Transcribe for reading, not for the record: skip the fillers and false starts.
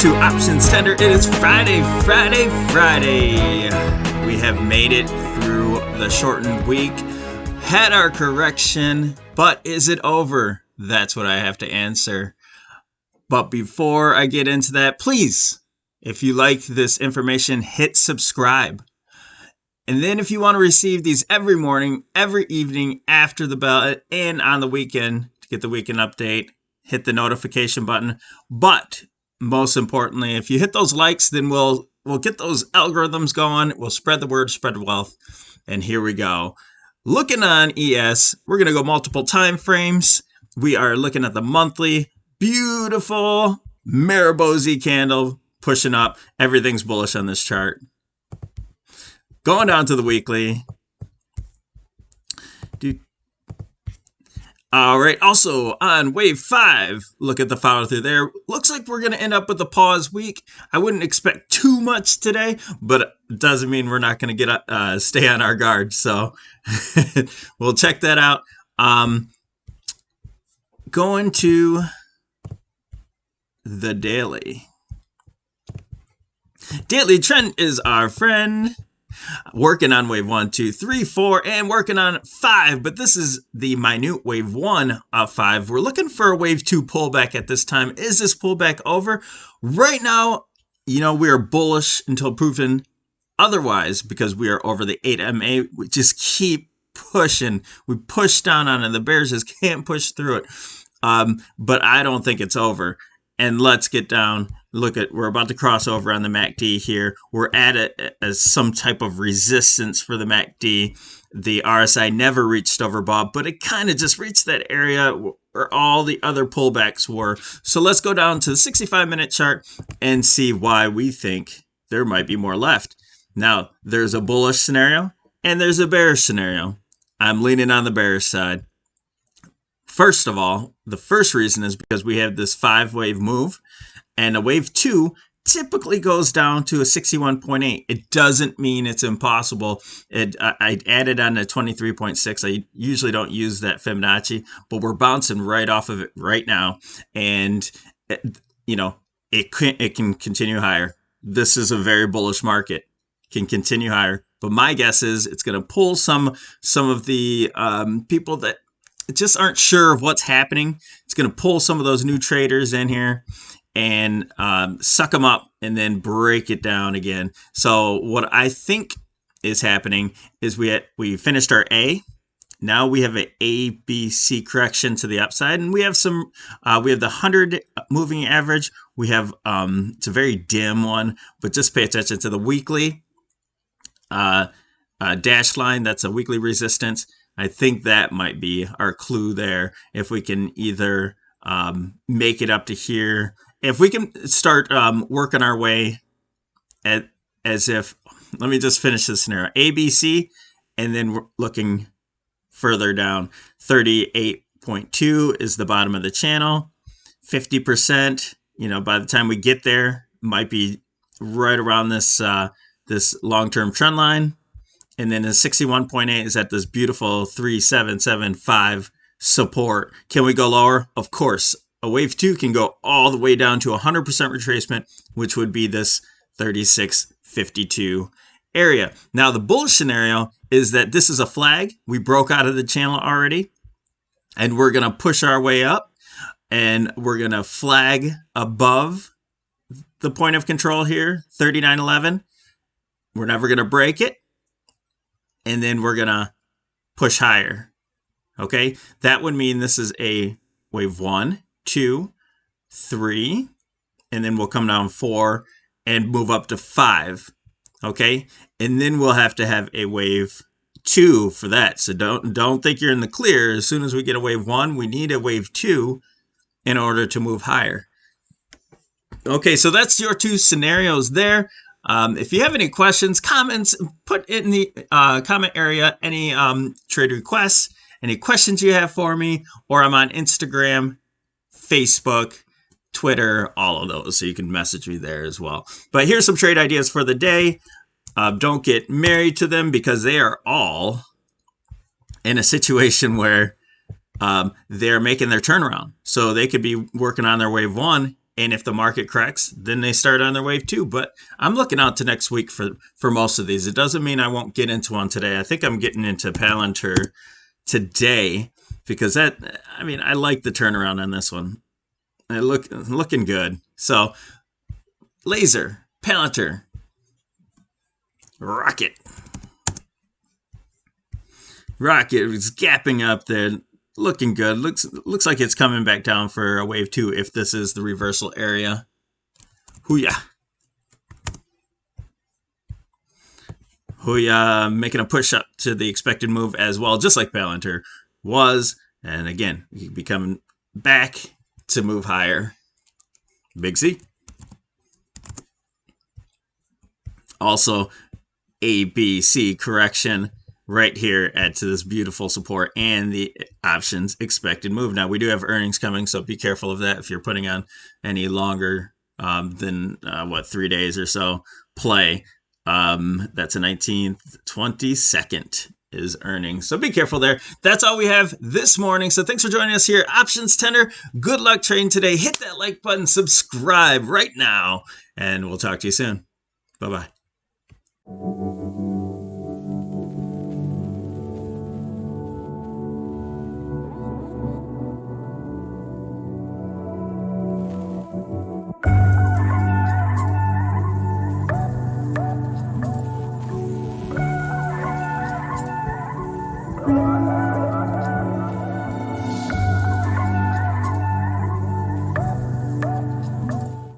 to Options Tender. It is Friday. We have made it through the shortened week, had our correction, but is it over? That's what I have to answer. But before I get into that, please, if you like this information, hit subscribe. And then if you want to receive these every morning, every evening after the bell, and on the weekend to get the weekend update, hit the notification button. But most importantly, if you hit those likes, then we'll get those algorithms going. We'll spread the word, spread the wealth. And here we go. Looking on ES, we're going to go multiple time frames. We are looking at the monthly. Beautiful Maribosi candle pushing up. Everything's bullish on this chart. Going down to the weekly. All right, also on wave 5, look at the follow through there. Looks like we're going to end up with a pause week. I wouldn't expect too much today, but it doesn't mean we're not going to stay on our guard. So we'll check that out. Going to the daily. Daily trend is our friend. Working on wave 1, 2, 3, 4, and working on 5, but this is the minute wave 1 of 5. We're looking for a wave 2 pullback at this time. Is this pullback over? Right now, we are bullish until proven otherwise because we are over the 8 MA. We just keep pushing. We push down on it. The bears just can't push through it. But I don't think it's over. And let's get down. We're about to cross over on the MACD here. We're at it as some type of resistance for the MACD. The RSI never reached overbought, but it kind of just reached that area where all the other pullbacks were. So let's go down to the 65-minute chart and see why we think there might be more left. Now, there's a bullish scenario and there's a bearish scenario. I'm leaning on the bearish side. First of all, the first reason is because we have this 5-wave move, and a wave 2 typically goes down to a 61.8. It doesn't mean it's impossible. I added on a 23.6. I usually don't use that Fibonacci, but we're bouncing right off of it right now, and it can continue higher. This is a very bullish market. It can continue higher, but my guess is it's going to pull some of the people that just aren't sure of what's happening. It's going to pull some of those new traders in here and suck them up and then break it down again. So what I think is happening is we finished our A. Now we have an A, B, C correction to the upside, and we have we have the 100 moving average. We have it's a very dim one, but just pay attention to the weekly dash line. That's a weekly resistance. I think that might be our clue there. If we can either make it up to here, if we can start working our way let me just finish this scenario. A, B, C, and then we're looking further down. 38.2 is the bottom of the channel. 50%, by the time we get there, might be right around this long-term trend line. And then the 61.8 is at this beautiful 3775 support. Can we go lower? Of course. A wave 2 can go all the way down to 100% retracement, which would be this 3652 area. Now, the bullish scenario is that this is a flag. We broke out of the channel already, and we're going to push our way up, and we're going to flag above the point of control here, 3911. We're never going to break it. And then we're going to push higher. Okay, that would mean this is a wave 1, 2, 3, and then we'll come down 4 and move up to 5. Okay, and then we'll have to have a wave 2 for that. So don't think you're in the clear. As soon as we get a wave 1, we need a wave 2 in order to move higher. Okay, so that's your 2 scenarios there. If you have any questions, comments, put in the comment area any trade requests, any questions you have for me, or I'm on Instagram, Facebook, Twitter, all of those, so you can message me there as well. But here's some trade ideas for the day. Don't get married to them because they are all in a situation where they're making their turnaround. So they could be working on their wave 1 And if the market corrects, then they start on their wave 2. But I'm looking out to next week for most of these. It doesn't mean I won't get into one today. I think I'm getting into pltr today because I like the turnaround on this one. Looking good. So lazr, pltr, rocket is gapping up there, looking good. Looks like it's coming back down for a wave 2 if this is the reversal area. Huya making a push up to the expected move as well, just like pltr was. And again, you be coming back to move higher. Bigc. Also, ABC correction right here add to this beautiful support and the options expected move. Now we do have earnings coming, so be careful of that if you're putting on any longer than 3 days or so play. That's a 19th, 22nd is earnings, so be careful there. That's all we have this morning, so thanks for joining us here. Options Tender, good luck trading today. Hit that like button, subscribe right now, and we'll talk to you soon. Bye-bye.